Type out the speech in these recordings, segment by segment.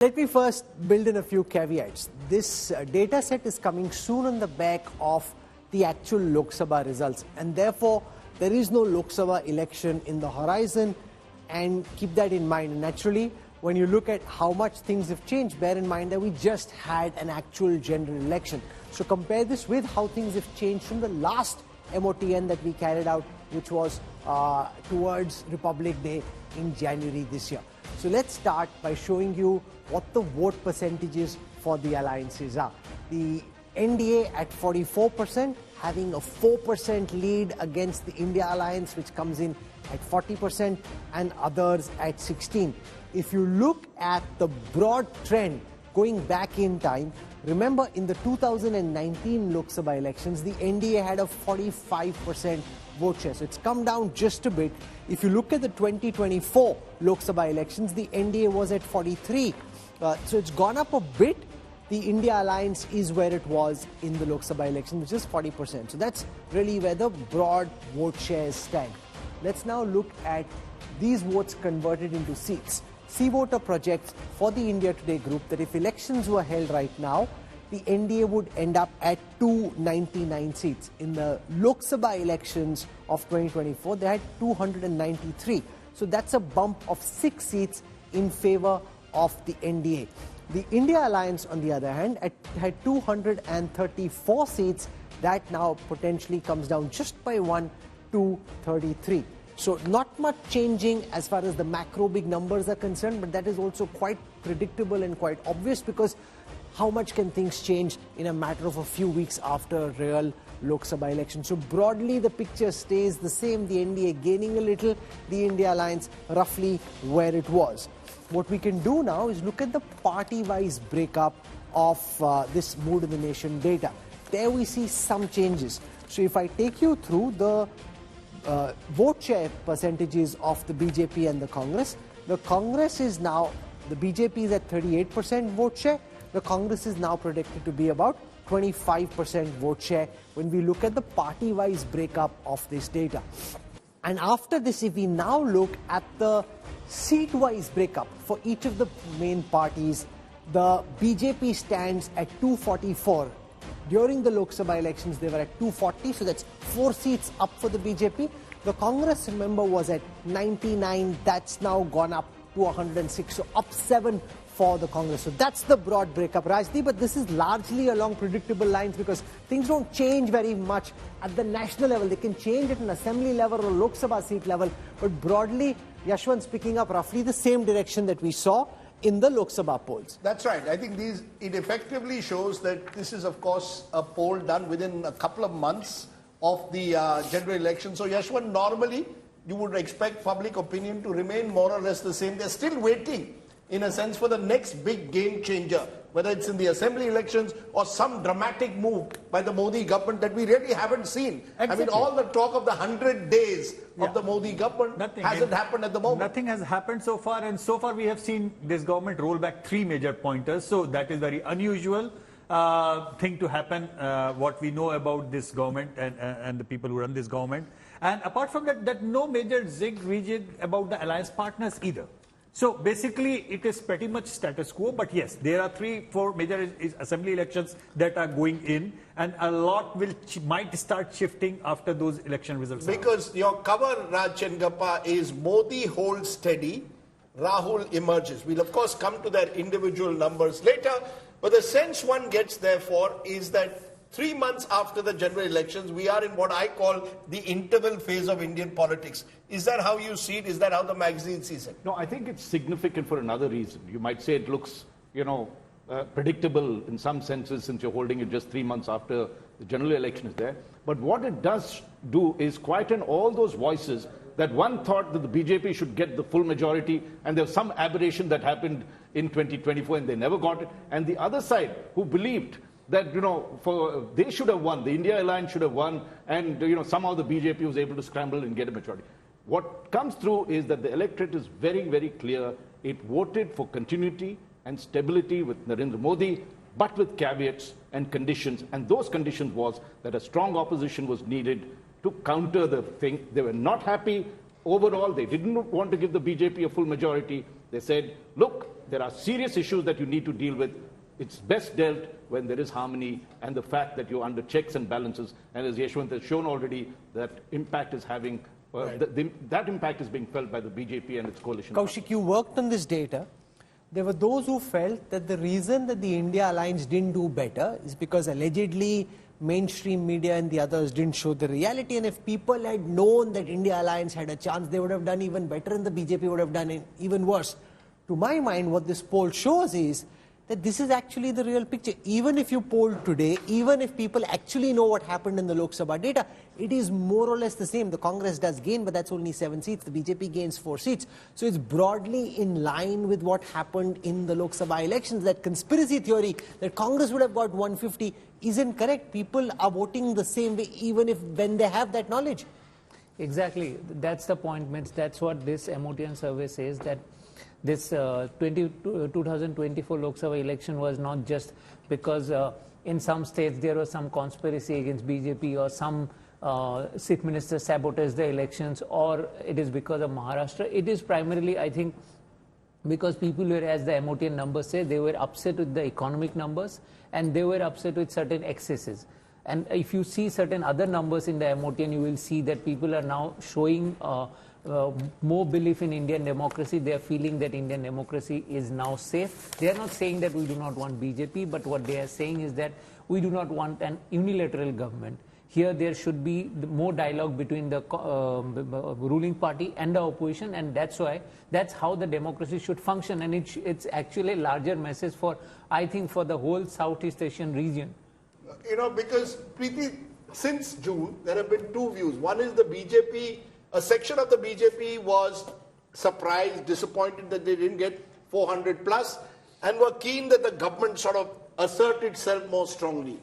Let me first build in a few caveats. This data set is coming soon on the back of the actual Lok Sabha results, and therefore there is no Lok Sabha election in the horizon, and keep that in mind. And naturally, when you look at how much things have changed, bear in mind that we just had an actual general election. So compare this with how things have changed from the last MOTN that we carried out, which was towards Republic Day in January this year. So let's start by showing you what the vote percentages for the alliances are. The NDA at 44%, having a 4% lead against the India alliance, which comes in at 40%, and others at 16%. If you look at the broad trend going back in time, remember in the 2019 Lok Sabha elections, the NDA had a 45% vote share. So it's come down just a bit. If you look at the 2024 Lok Sabha elections, the NDA was at 43%. So it's gone up a bit. The India alliance is where it was in the Lok Sabha election, which is 40%. So that's really where the broad vote shares stand. Let's now look at these votes converted into seats. C-Voter projects for the India Today group that if elections were held right now, the NDA would end up at 299 seats. In the Lok Sabha elections of 2024, they had 293. So that's a bump of 6 seats in favor of the NDA. The India Alliance, on the other hand, had 234 seats. That now potentially comes down just by 1 to 33. So not much changing as far as the macro big numbers are concerned, but that is also quite predictable and quite obvious, because how much can things change in a matter of a few weeks after a real Lok Sabha election? So broadly, the picture stays the same. The NDA gaining a little, the India Alliance roughly where it was. What we can do now is look at the party-wise breakup of this Mood in the Nation data. There we see some changes. So if I take you through the vote share percentages of the BJP and the Congress is now, the BJP is at 38% vote share. The Congress is now predicted to be about 25% vote share when we look at the party-wise breakup of this data. And after this, if we now look at the seat-wise breakup for each of the main parties, the BJP stands at 244. During the Lok Sabha elections, they were at 240, so that's 4 seats up for the BJP. The Congress, remember, was at 99. That's now gone up to 106, so up 7 for the Congress. So that's the broad breakup, Rajdeep, but this is largely along predictable lines because things don't change very much at the national level. They can change at an assembly level or Lok Sabha seat level, but broadly, Yashwant's picking up roughly the same direction that we saw in the Lok Sabha polls. That's right. I think it effectively shows that this is, of course, a poll done within a couple of months of the general election. So, Yashwant, normally you would expect public opinion to remain more or less the same. They're still waiting, in a sense, for the next big game changer, whether it's in the assembly elections or some dramatic move by the Modi government that we really haven't seen. Exactly. I mean, all the talk of the 100 days of the Modi government hasn't happened at the moment. Nothing has happened so far, and so far we have seen this government roll back 3 major pointers. So that is very unusual thing to happen, what we know about this government and the people who run this government. And apart from that no major zig-rejig about the alliance partners either. So basically, it is pretty much status quo. But yes, there are 3-4 major assembly elections that are going in, and a lot might start shifting after those election results. Because your cover, Raj Chengappa, is Modi holds steady, Rahul emerges. We'll of course come to their individual numbers later, but the sense one gets therefore is that 3 months after the general elections, we are in what I call the interval phase of Indian politics. Is that how you see it? Is that how the magazine sees it? No, I think it's significant for another reason. You might say it looks, predictable in some senses since you're holding it just 3 months after the general election is there. But what it does do is quieten all those voices that one thought that the BJP should get the full majority, and there was some aberration that happened in 2024 and they never got it. And the other side who believed that, they should have won, the India Alliance should have won, and, somehow the BJP was able to scramble and get a majority. What comes through is that the electorate is very, very clear. It voted for continuity and stability with Narendra Modi, but with caveats and conditions. And those conditions was that a strong opposition was needed to counter the thing. They were not happy overall. They didn't want to give the BJP a full majority. They said, look, there are serious issues that you need to deal with. It's best dealt when there is harmony and the fact that you're under checks and balances. And as Yashwant has shown already, that impact is having, that impact is being felt by the BJP and its coalition. Kaushik, you worked on this data. There were those who felt that the reason that the India alliance didn't do better is because allegedly mainstream media and the others didn't show the reality, and if people had known that India alliance had a chance, they would have done even better and the BJP would have done even worse. To my mind, what this poll shows is that this is actually the real picture. Even if you poll today, even if people actually know what happened in the Lok Sabha data, it is more or less the same. The Congress does gain, but that's only 7 seats. The BJP gains 4 seats. So it's broadly in line with what happened in the Lok Sabha elections. That conspiracy theory that Congress would have got 150 isn't correct. People are voting the same way even when they have that knowledge. Exactly. That's the point, Mitch. That's what this MOTN survey says, that this 2024 Lok Sabha election was not just because in some states there was some conspiracy against BJP or some chief minister sabotaged the elections, or it is because of Maharashtra. It is primarily, I think, because people were, as the MOTN numbers say, they were upset with the economic numbers and they were upset with certain excesses. And if you see certain other numbers in the MOTN, you will see that people are now showing more belief in Indian democracy. They are feeling that Indian democracy is now safe. They are not saying that we do not want BJP, but what they are saying is that we do not want an unilateral government. Here there should be more dialogue between the ruling party and the opposition, and that's how the democracy should function. And it's actually a larger message for, I think, for the whole Southeast Asian region. You know, because Preeti, since June, there have been two views. One is the BJP, a section of the BJP was surprised, disappointed that they didn't get 400 plus, and were keen that the government sort of assert itself more strongly.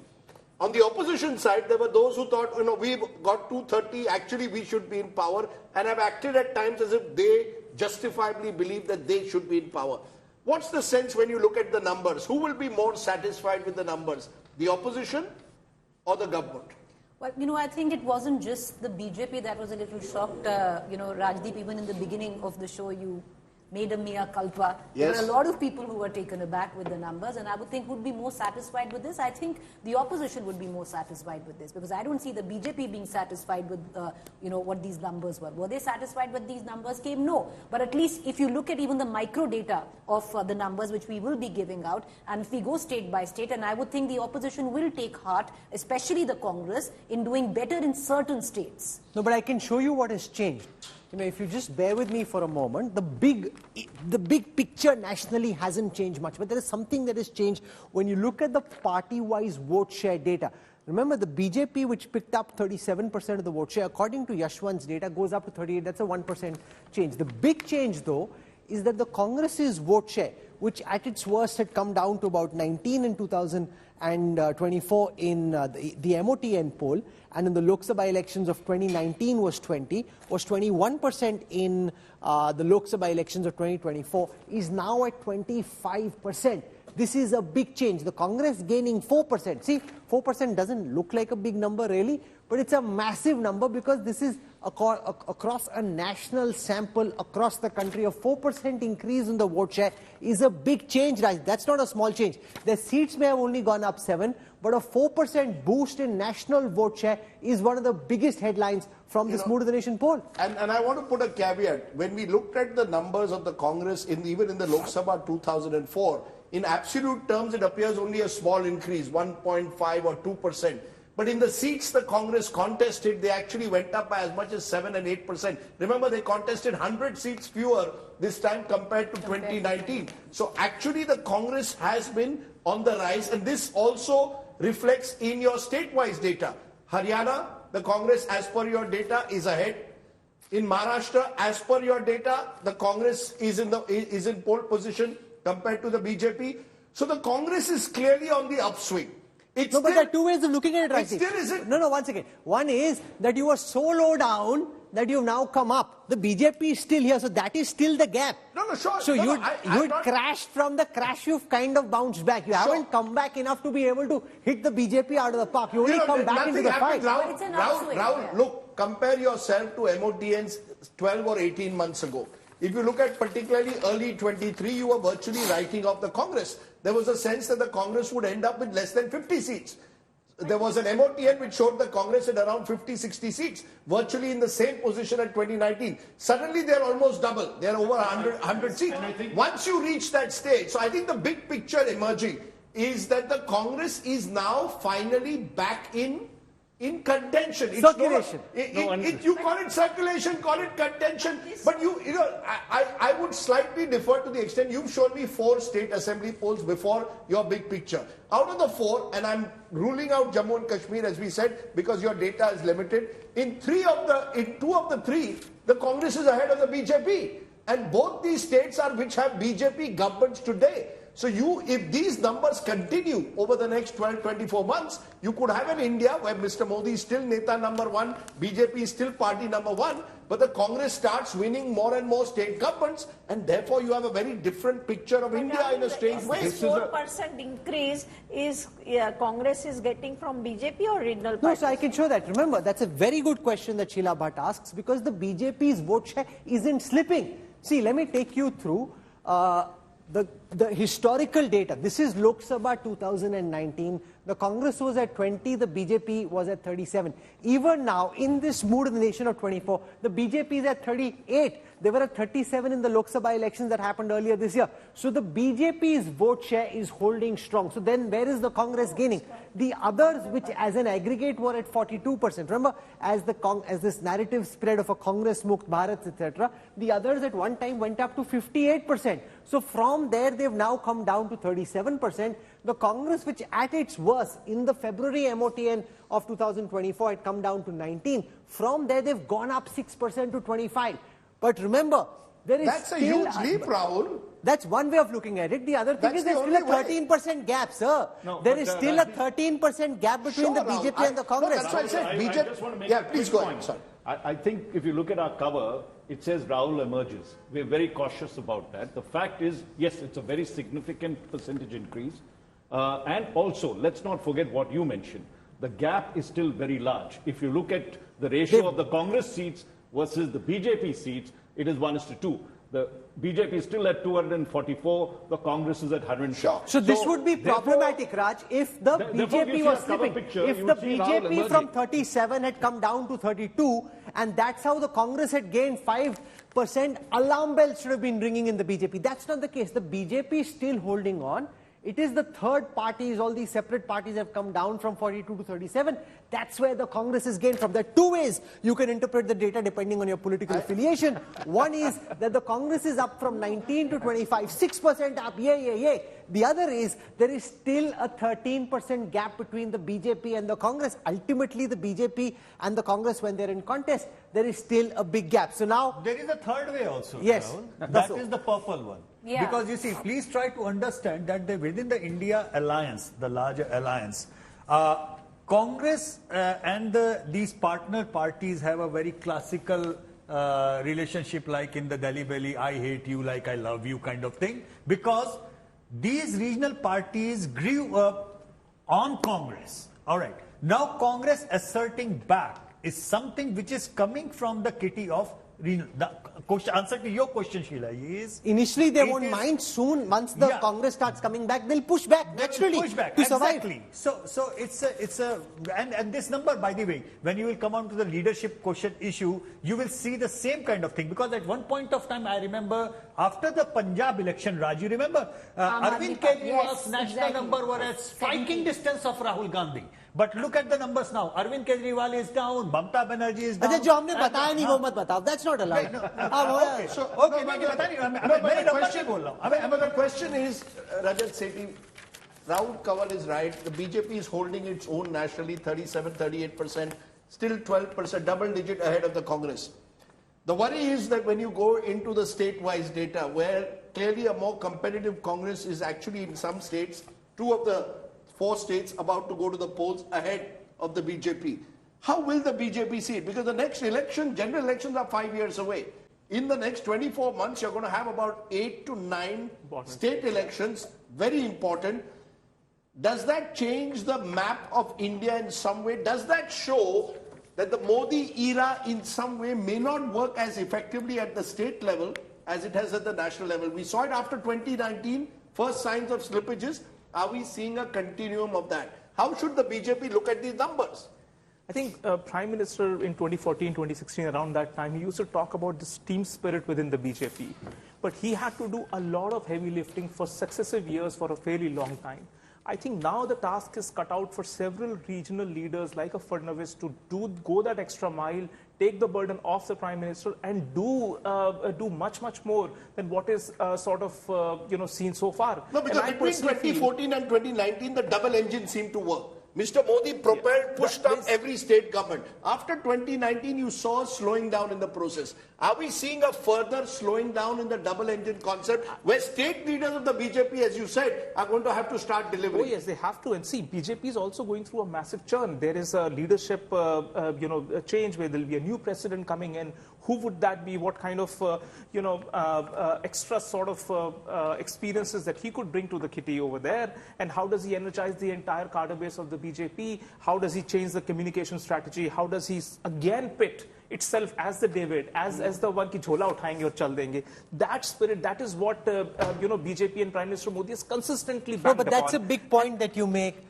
On the opposition side, there were those who thought, you know, we've got 230, actually we should be in power, and have acted at times as if they justifiably believe that they should be in power. What's the sense when you look at the numbers? Who will be more satisfied with the numbers? The opposition or the government? Well, you know, I think it wasn't just the BJP that was a little shocked. You know, Rajdeep, even in the beginning of the show, you made a mea culpa. Yes. There were a lot of people who were taken aback with the numbers, and I would think would be more satisfied with this. I think the opposition would be more satisfied with this, because I don't see the BJP being satisfied with, you know, what these numbers were. Were they satisfied with these numbers? Came no. But at least if you look at even the micro data of the numbers, which we will be giving out, and if we go state by state, and I would think the opposition will take heart, especially the Congress, in doing better in certain states. No, but I can show you what has changed. You know, if you just bear with me for a moment, the big picture nationally hasn't changed much, but there is something that has changed when you look at the party-wise vote share data. Remember, the BJP, which picked up 37% of the vote share, according to Yashwant's data, goes up to 38. That's a 1% change. The big change, though, is that the Congress's vote share, which at its worst had come down to about 19 in 2024 in the MOTN poll, and in the Lok Sabha elections of 2019 was 20, was 21% in the Lok Sabha elections of 2024, is now at 25%. This is a big change. The Congress gaining 4%. See, 4% doesn't look like a big number really, but it's a massive number because this is across a national sample across the country. A 4% increase in the vote share is a big change, Raj. That's not a small change. The seats may have only gone up 7, but a 4% boost in national vote share is one of the biggest headlines from this Mood of the Nation poll. And I want to put a caveat. When we looked at the numbers of the Congress, even in the Lok Sabha 2004, in absolute terms, it appears only a small increase, 1.5 or 2%. But in the seats the Congress contested, they actually went up by as much as 7 and 8%. Remember, they contested 100 seats fewer this time compared to 2019. So actually the Congress has been on the rise, and this also reflects in your state-wise data. Haryana, the Congress, as per your data, is ahead. In Maharashtra, as per your data, the Congress is in pole position compared to the BJP. So the Congress is clearly on the upswing. But there are two ways of looking at it, right? It still isn't. No, one second. One is that you were so low down that you've now come up. The BJP is still here, so that is still the gap. No, sure. So you crashed from the crash, you've kind of bounced back. You haven't come back enough to be able to hit the BJP out of the park. You only come back into the fight. Rahul, look, compare yourself to MOTNs 12 or 18 months ago. If you look at particularly early 23, you were virtually writing off the Congress. There was a sense that the Congress would end up with less than 50 seats. There was an MOTN which showed the Congress at around 50, 60 seats, virtually in the same position at 2019. Suddenly they're almost double. They're over 100 seats. Once you reach that stage, so I think the big picture emerging is that the Congress is now finally back in contention. It's circulation. You call it circulation, call it contention, but I would slightly defer to the extent you've shown me 4 state assembly polls before your big picture. Out of the 4, and I'm ruling out Jammu and Kashmir as we said because your data is limited, in 2 of the 3, the Congress is ahead of the BJP. And both these states are which have BJP governments today. So if these numbers continue over the next 12, 24 months, you could have an India where Mr. Modi is still Neta number 1, BJP is still party number 1, but the Congress starts winning more and more state governments, and therefore you have a very different picture of India in a strange way. This 4% increase is Congress is getting from BJP or regional parties? No, so I can show that. Remember, that's a very good question that Sheila Bhatt asks because the BJP's vote share isn't slipping. See, let me take you through the historical data. This is Lok Sabha 2019. The Congress was at 20, the BJP was at 37. Even now, in this mood of the nation of 24, the BJP is at 38. They were at 37 in the Lok Sabha elections that happened earlier this year. So the BJP's vote share is holding strong. So then where is the Congress gaining? The others, which as an aggregate were at 42%. Remember, as this narrative spread of a Congress Mukt Bharat, etc., the others at one time went up to 58%. So from there, they've now come down to 37%. The Congress, which at its worst in the February MOTN of 2024 had come down to 19. From there, they've gone up 6% to 25. But remember, there is That's a huge leap, Rahul. That's one way of looking at it. The other thing is there's still a 13% gap, sir. No, there is still a 13% gap between the BJP and the Congress. No, that's why I said I BJP. just want to make Yeah, a please quick go ahead. point. Sorry. I think if you look at our cover, it says Rahul emerges. We're very cautious about that. The fact is, yes, it's a very significant percentage increase. And also, let's not forget what you mentioned. The gap is still very large. If you look at the ratio of the Congress seats versus the BJP seats, it is 1:2. The BJP is still at 244, the Congress is at 100. So this would be problematic, Raj, if the BJP was slipping. If the BJP from 37 had come down to 32, and that's how the Congress had gained 5%, alarm bells should have been ringing in the BJP. That's not the case. The BJP is still holding on. It is the third parties, all these separate parties have come down from 42 to 37. That's where the Congress is gained from. There are 2 ways you can interpret the data depending on your political affiliation. One is that the Congress is up from 19 to 25, 6% up, yay. The other is there is still a 13% gap between the BJP and the Congress. Ultimately, the BJP and the Congress, when they're in contest, there is still a big gap. So now... There is a third way also. Yes. Rahul. That is the purple one. Yeah. Because you see, please try to understand that within the India alliance, the larger alliance, Congress and these partner parties have a very classical relationship like in the Delhi Belly, I hate you like I love you kind of thing. Because these regional parties grew up on Congress. All right. Now Congress asserting back is something which is coming from the kitty of regional. The answer to your question, Sheila, is... Initially, they won't mind. Soon, once the Congress starts coming back, they'll push back naturally to survive. Exactly. So it's a and this number, by the way, when you will come on to the leadership question issue, you will see the same kind of thing. Because at one point of time, I remember after the Punjab election, Raj, you remember Arvind Kejriwal's national number were at striking distance of Rahul Gandhi. But look at the numbers now. Arvind Kejriwal is down. Mamta Banerjee is down. जो हमने बताया नहीं वो मत बताओ. That's not allowed. But the question is, Rajat Sethi, Rahul Kanwar is right. The BJP is holding its own nationally, 37, 38%, still 12%, double digit ahead of the Congress. The worry is that when you go into the state-wise data, where clearly a more competitive Congress is actually in some states, 2 of the 4 states about to go to the polls ahead of the BJP. How will the BJP see it? Because the next election, general elections are 5 years away. In the next 24 months, you're going to have about 8 to 9 state elections, very important. Does that change the map of India in some way? Does that show that the Modi era in some way may not work as effectively at the state level as it has at the national level. We saw it after 2019, first signs of slippages. Are we seeing a continuum of that? How should the BJP look at these numbers? I think Prime Minister in 2014, 2016, around that time, he used to talk about this team spirit within the BJP. But he had to do a lot of heavy lifting for successive years for a fairly long time. I think now the task is cut out for several regional leaders like a Fadnavis to go that extra mile, take the burden off the Prime Minister and do much more than what is seen so far. No, because between 2014 and 2019, the double engine seemed to work. Mr. Modi propelled, pushed up every state government. After 2019, you saw slowing down in the process. Are we seeing a further slowing down in the double engine concept where state leaders of the BJP, as you said, are going to have to start delivering? Oh yes, they have to. And see, BJP is also going through a massive churn. There is a leadership change where there will be a new president coming in. Who would that be? What kind of extra sort of experiences that he could bring to the kitty over there? And how does he energize the entire cadre base of the BJP? How does he change the communication strategy? How does he again pit itself as the David, as the one ki jhola uthayenge aur chal denge? That spirit, that is what BJP and Prime Minister Modi has consistently backed upon. No, but that's a big point that you make.